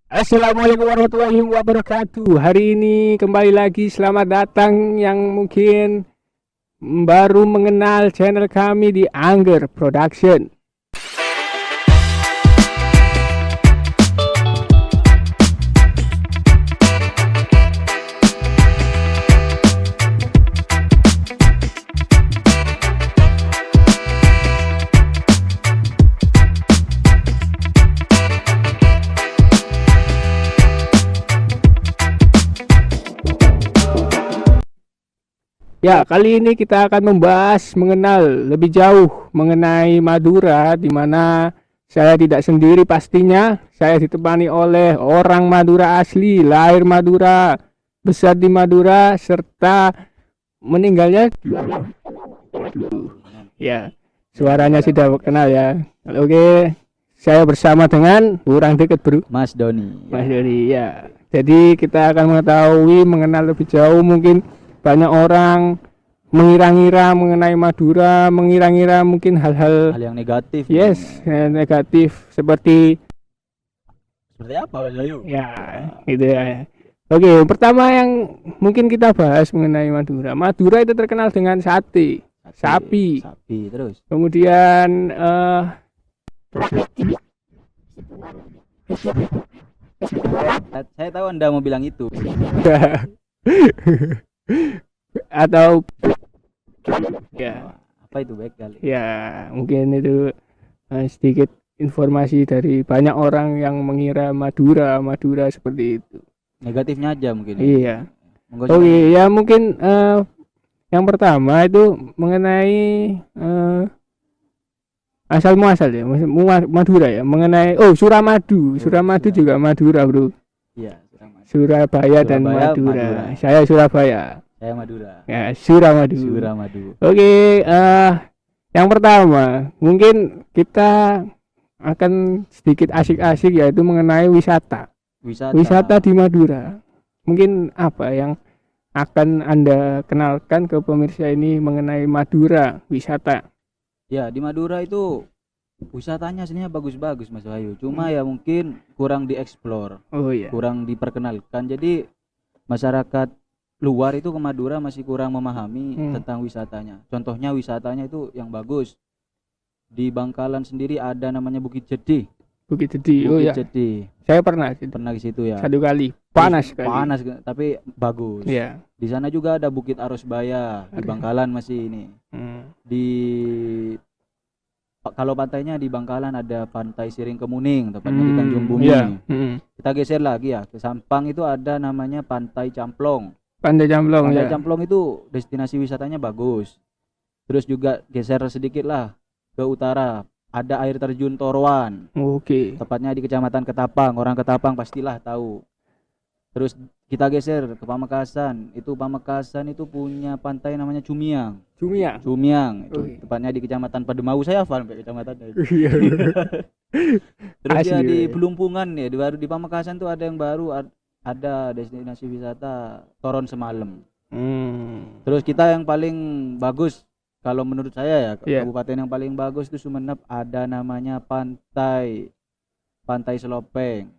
Assalamualaikum warahmatullahi wabarakatuh. Hari ini kembali lagi selamat datang yang mungkin baru mengenal channel kami di Angger Production. Ya, kali ini kita akan membahas mengenal lebih jauh mengenai Madura, di mana saya tidak sendiri pastinya. Saya ditemani oleh orang Madura asli, lahir Madura, besar di Madura, serta meninggalnya. Ya, suaranya sudah kenal ya. Oke, saya bersama dengan orang dekat bro, Mas Doni. Mas Dodi. Ya, jadi kita akan mengetahui mengenal lebih jauh. Mungkin banyak orang mengira-ngira mengenai Madura, mengira-ngira mungkin hal-hal Hal yang negatif. yes negatif seperti Seperti apa Mas Ayu? ya gitu ya. Oke, pertama yang mungkin kita bahas mengenai Madura. Madura itu terkenal dengan sate, sapi. Sapi terus. Kemudian Saya tahu Anda mau bilang itu. atau ya Apa itu baik kali? ya mungkin itu sedikit informasi dari banyak orang yang mengira Madura seperti itu. Negatifnya aja mungkin. Iya. Monggo Oke, ya mungkin yang pertama itu mengenai asal muasal ya, Madura ya, mengenai Suramadu juga Madura bro. Iya, Surabaya dan Surabaya, Madura. Madura. Saya Surabaya. saya Madura. Ya, Suramadu. Suramadu. Oke, yang pertama mungkin kita akan sedikit asik-asik yaitu mengenai wisata. Wisata di Madura. Mungkin apa yang akan Anda kenalkan ke pemirsa ini mengenai Madura wisata? Ya, di Madura itu wisatanya aslinya bagus-bagus Mas Wahyu. Cuma ya mungkin kurang dieksplor, Oh iya. kurang diperkenalkan. Jadi masyarakat luar itu ke Madura masih kurang memahami tentang wisatanya. Contohnya wisatanya itu yang bagus. Di Bangkalan sendiri ada namanya Bukit Jedih. Bukit Jedih. Oh Bukit ya. Jedih. Saya pernah Pernah ke situ ya. satu kali. Panas sekali. Panas tapi bagus. Iya. Di sana juga ada Bukit Arosbaya di Bangkalan masih ini. Di kalau pantainya di Bangkalan ada Pantai Siring Kemuning, tepatnya di Tanjung Bumi. Iya. Kita geser lagi ya, ke Sampang itu ada namanya Pantai Camplong. Pantai Camplong Pantai ya. Camplong itu destinasi wisatanya bagus. Terus juga geser sedikit lah ke utara, ada air terjun Torwan, Oke. tepatnya di Kecamatan Ketapang. Orang Ketapang pastilah tahu. Terus kita geser ke Pamekasan. Pamekasan itu punya pantai namanya Cumiang. Cumiang. Itu Oke. tepatnya di Kecamatan Pademau. Saya hafal sampai kecamatannya itu. Iya. Terus ya Asli, di ya. Pelumpungan ya, di Pamekasan tuh ada yang baru, ada destinasi wisata Toron Semalam. Terus kita yang paling bagus kalau menurut saya ya, Iya. kabupaten yang paling bagus itu Sumenep, ada namanya Pantai Selopeng,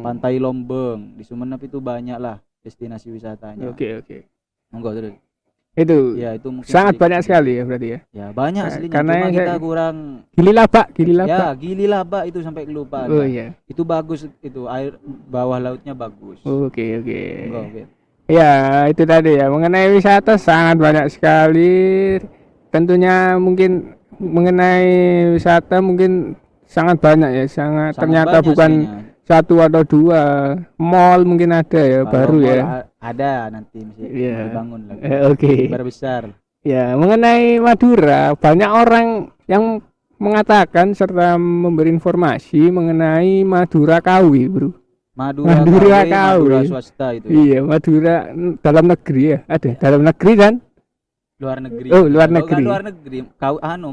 Pantai Lombeng. Di Sumenep itu banyak lah destinasi wisatanya. Oke. Monggo terus. Itu Ya itu mungkin sangat sedikit. banyak sekali ya berarti ya. Ya banyak aslinya, Karena cuma yang kita saya- kurang. Gili Labak. Ya Gili Labak itu sampai kelupaan. Oh iya. Itu bagus, itu air bawah lautnya bagus. Oke. Monggo, Fit. Ya, itu tadi ya. Mengenai wisata sangat banyak sekali. Tentunya mungkin mengenai wisata mungkin sangat banyak ya. Sangat Ternyata banyak bukan aslinya. satu atau dua. Mall mungkin ada ya, Kalau baru mall ya. ada nanti masih Iya. dibangun lagi. Oke. Besar. Ya, mengenai Madura, banyak orang yang mengatakan serta memberi informasi mengenai Madura KW, bro. Madura Madura KW, KW. Madura swasta itu. Iya, Madura dalam negeri ya, ada dalam negeri kan? Luar negeri. Oh, luar Kalau negeri. nggak luar negeri.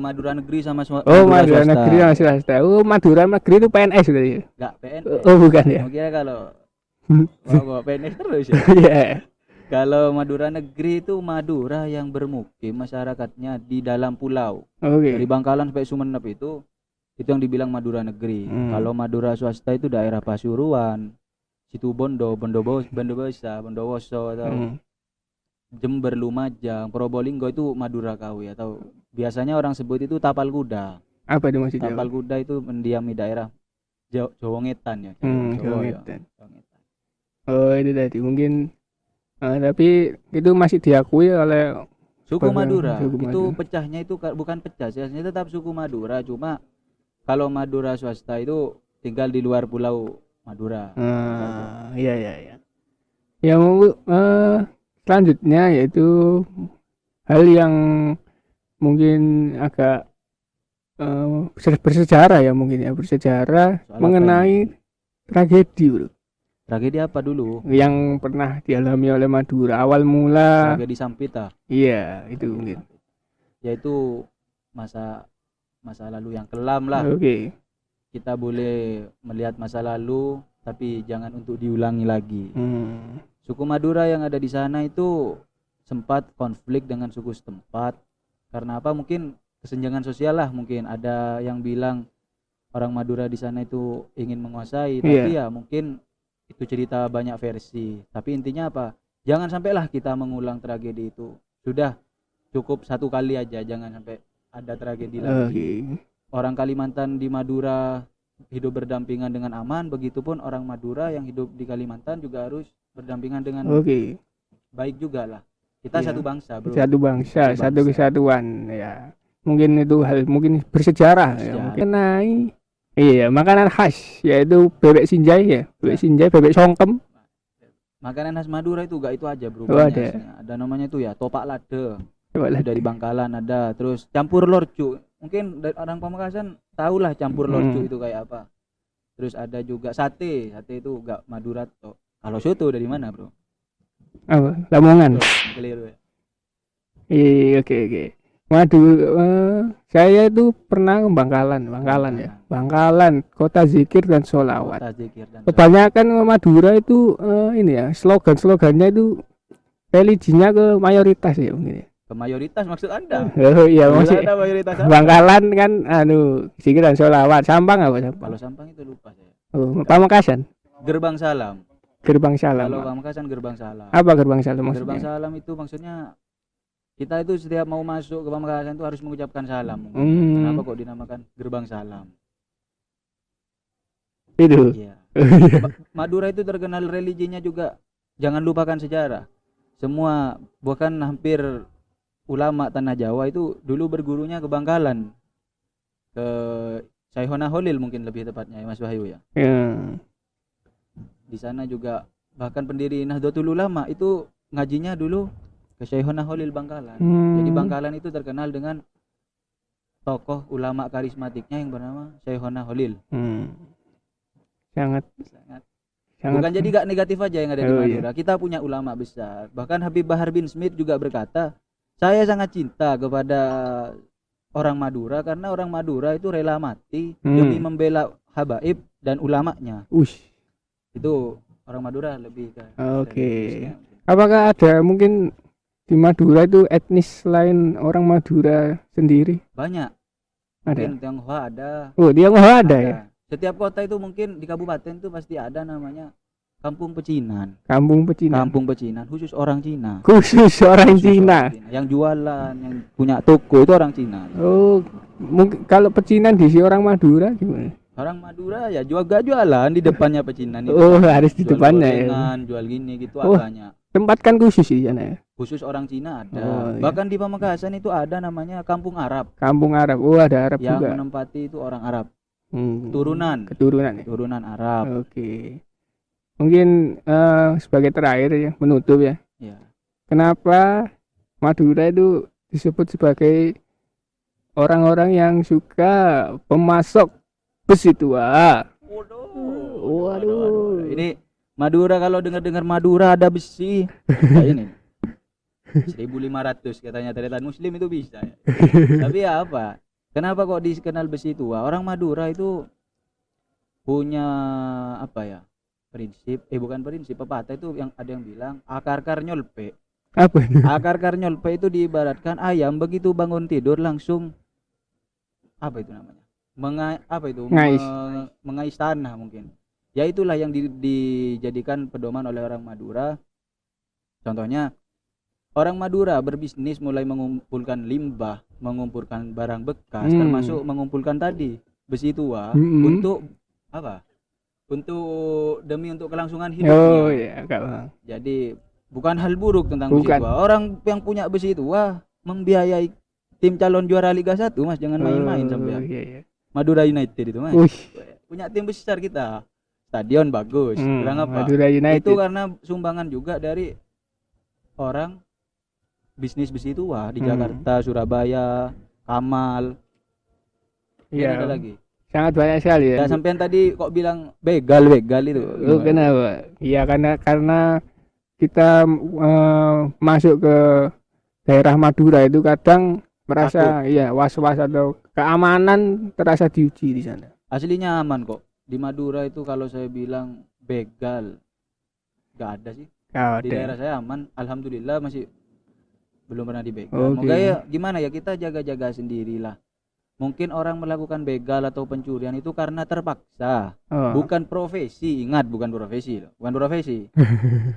Madura negeri sama Oh, Madura swasta. negeri sama swasta. Oh, Madura negeri itu PNS gitu ya? Enggak PNS. Oh, bukan ya? Kira kalau bawa PNS terus ya. Iya. Kalau Madura negeri itu Madura yang bermukim masyarakatnya di dalam pulau. Oke. Dari Bangkalan sampai Sumenep itu yang dibilang Madura negeri. Kalau Madura swasta itu daerah Pasuruan, Situbondo, Bondowoso atau Hmm. Jember, Lumajang, Probolinggo itu Madura Kawi atau biasanya orang sebut itu tapal kuda. Apa itu maksudnya? Tapal kuda itu mendiami daerah Jawa Ngetan ya, Jawa ya. Jongetan. Jawa Ngetan. Oh, itu tadi mungkin tapi itu masih diakui oleh Suku Bagang- Madura suku itu Madura. pecahnya itu bukan pecah sih, aslinya tetap suku Madura, cuma kalau Madura swasta itu tinggal di luar pulau Madura. Iya iya iya. Ya selanjutnya yaitu hal yang mungkin agak bersejarah ya mungkin ya bersejarah Soal apa mengenai tragedi bro Tragedi apa dulu? yang pernah dialami oleh Madura awal mula. Tragedi Sampita. Iya itu mungkin. Yaitu masa masa lalu yang kelam lah. Oke. Kita boleh melihat masa lalu tapi jangan untuk diulangi lagi. Suku Madura yang ada di sana itu sempat konflik dengan suku setempat. Karena apa? Mungkin kesenjangan sosial lah, mungkin ada yang bilang orang Madura di sana itu ingin menguasai, tapi ya mungkin itu cerita banyak versi. Tapi intinya apa? Jangan sampailah kita mengulang tragedi itu. Sudah cukup satu kali aja, jangan sampai ada tragedi lagi. Orang Kalimantan di Madura hidup berdampingan dengan aman, begitupun orang Madura yang hidup di Kalimantan juga harus berdampingan dengan baik juga lah. Kita satu bangsa, bro. Satu bangsa, satu kesatuan ya. Mungkin itu hal mungkin bersejarah ya. Mungkin naik. Iya, makanan khas yaitu bebek sinjai ya. Bebek sinjai, bebek songkem. Makanan khas Madura itu enggak itu aja, bro. Ada namanya itu ya, topak lade. Dari Bangkalan ada, terus campur lorcu. Mungkin orang Pamekasan tahulah campur lorcu itu kayak apa. Terus ada juga sate itu enggak Madura toh. Kalau soto dari mana, bro? Apa? Lamongan. Keliru ya. Iya, oke. Saya itu pernah ke Bangkalan ya. Bangkalan, kota zikir dan sholawat. Kebanyakan Madura itu ini ya, slogannya itu religinya ke mayoritas ya mungkin ya. Ke mayoritas maksud Anda? Oh iya, maksud ada mayoritas apa? Bangkalan kan zikir dan sholawat. Sampang apa Sampang? Kalau Sampang itu lupa saya. Oh, Pamekasan. Gerbang Salam. Gerbang Salam. Kalau Pamekasan Gerbang Salam. Apa Gerbang Salam maksudnya? Gerbang Salam itu maksudnya kita itu setiap mau masuk ke Pamekasan itu harus mengucapkan salam. Kenapa kok dinamakan Gerbang Salam? Itu. Iya. Madura itu terkenal religinya juga. Jangan lupakan sejarah. Semua bahkan hampir ulama tanah Jawa itu dulu bergurunya ke Bangkalan. Ke Syaihona Holil mungkin lebih tepatnya ya Mas Wahyu ya. Di sana juga bahkan pendiri Nahdlatul Ulama itu ngajinya dulu ke Syaihona Holil Bangkalan. Jadi Bangkalan itu terkenal dengan tokoh ulama karismatiknya yang bernama Syaihona Holil. Sangat. Bukan jadi gak negatif aja yang ada di Madura. Kita punya ulama besar. Bahkan Habib Bahar bin Smith juga berkata, saya sangat cinta kepada orang Madura karena orang Madura itu rela mati demi membela habaib dan ulamanya. Itu orang Madura lebih ke. Apakah ada mungkin di Madura itu etnis lain orang Madura sendiri? Banyak. Ada. Mungkin Tionghoa ada. Oh, Tionghoa ada ya. Setiap kota itu mungkin di kabupaten itu pasti ada namanya Kampung Pecinan. Kampung Pecinan khusus orang Cina. Orang Cina. Yang jualan, yang punya toko itu orang Cina. Oh, mungkin kalau pecinan diisi orang Madura gimana? Orang Madura ya jualan di depannya pecinan itu. Oh, harus di depannya ya. Jual gini gitu banyak. Tempat kan khusus sih sana ya. Khusus orang Cina ada. Bahkan di Pamekasan itu ada namanya Kampung Arab. Kampung Arab. Oh, ada Arab yang juga. Yang menempati itu orang Arab. Keturunan Arab. Oke. Mungkin sebagai terakhir ya, menutup ya. Kenapa Madura itu disebut sebagai orang-orang yang suka pemasok besi tua? Waduh. Ini Madura, kalau dengar Madura ada besi. Kayak ini. 1.500 katanya Tretan Muslim itu bisa ya. Tapi ya apa? Kenapa kok dikenal besi tua? Orang Madura itu punya apa ya? Prinsip, bukan prinsip, pepatah itu yang ada yang bilang akar nyolpe. Apa itu? Akar nyolpe itu diibaratkan ayam begitu bangun tidur langsung apa itu namanya? Mengais tanah mungkin. Ya itulah yang dijadikan pedoman oleh orang Madura. Contohnya orang Madura berbisnis mulai mengumpulkan limbah, mengumpulkan barang bekas, termasuk mengumpulkan tadi besi tua untuk apa? Untuk kelangsungan hidupnya. Oh ya, Kak. Jadi bukan hal buruk tentang besi tua. Orang yang punya besi tua membiayai tim calon juara Liga 1, Mas, jangan main-main sampai. Iya. Madura United itu, Mas. Punya tim besar kita. Stadion bagus. Kurang apa? Madura United. Itu karena sumbangan juga dari orang bisnis besi tua di Jakarta, Surabaya, Kamal. Iya. Ada lagi. Sangat banyak sekali ya. Sampean tadi kok bilang begal itu. Oh, kenapa? Iya karena kita masuk ke daerah Madura itu kadang merasa iya was-was atau keamanan terasa diuji di sana. Aslinya aman kok. Di Madura itu kalau saya bilang begal nggak ada sih. Di daerah saya aman, alhamdulillah, masih belum pernah dibegal. Moga ya gimana ya, kita jaga-jaga sendirilah. Mungkin orang melakukan begal atau pencurian itu karena terpaksa, bukan profesi. Ingat, bukan profesi loh, bukan profesi.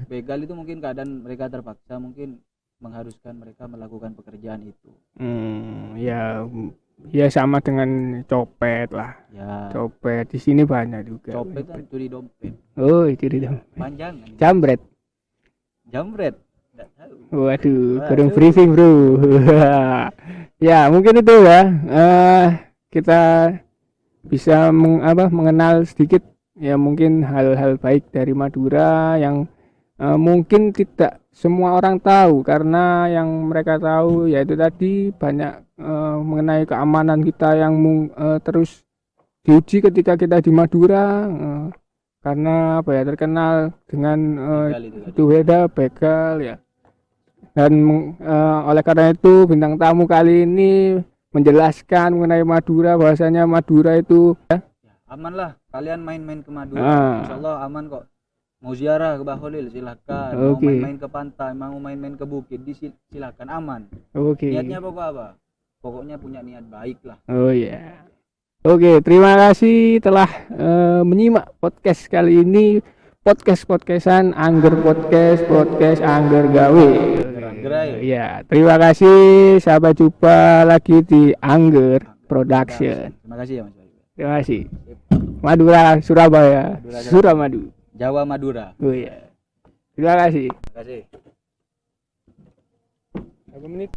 Begal itu mungkin keadaan mereka terpaksa, mungkin mengharuskan mereka melakukan pekerjaan itu. Ya sama dengan copet lah. Ya. Copet di sini banyak juga. Copet kan curi dompet. Oh, curi dompet. Panjangan. Jambret. Enggak tahu. Waduh, kurang briefing, Bro. Ya, mungkin itu ya. Kita bisa mengenal sedikit ya, mungkin hal-hal baik dari Madura yang mungkin tidak semua orang tahu, karena yang mereka tahu yaitu tadi banyak mengenai keamanan kita yang terus diuji ketika kita di Madura, karena apa ya, terkenal dengan itu beda begal ya. Dan oleh karena itu bintang tamu kali ini menjelaskan mengenai Madura, bahwasanya Madura itu ya, aman lah, kalian main-main ke Madura, insyaallah aman kok. Mau ziarah ke Baholil silahkan, mau main-main ke pantai, mau main-main ke bukit silahkan, aman. Niatnya pokoknya punya niat baik lah. Terima kasih telah menyimak podcast kali ini, podcastan Angger podcast Angger Gawe. Ya, terima kasih, sampai jumpa lagi di Angger Production. Terima kasih ya, Mas. Terima kasih. Madura, Surabaya, Suramadu, Jawa Madura. Terima kasih. Terima kasih. Berapa menit?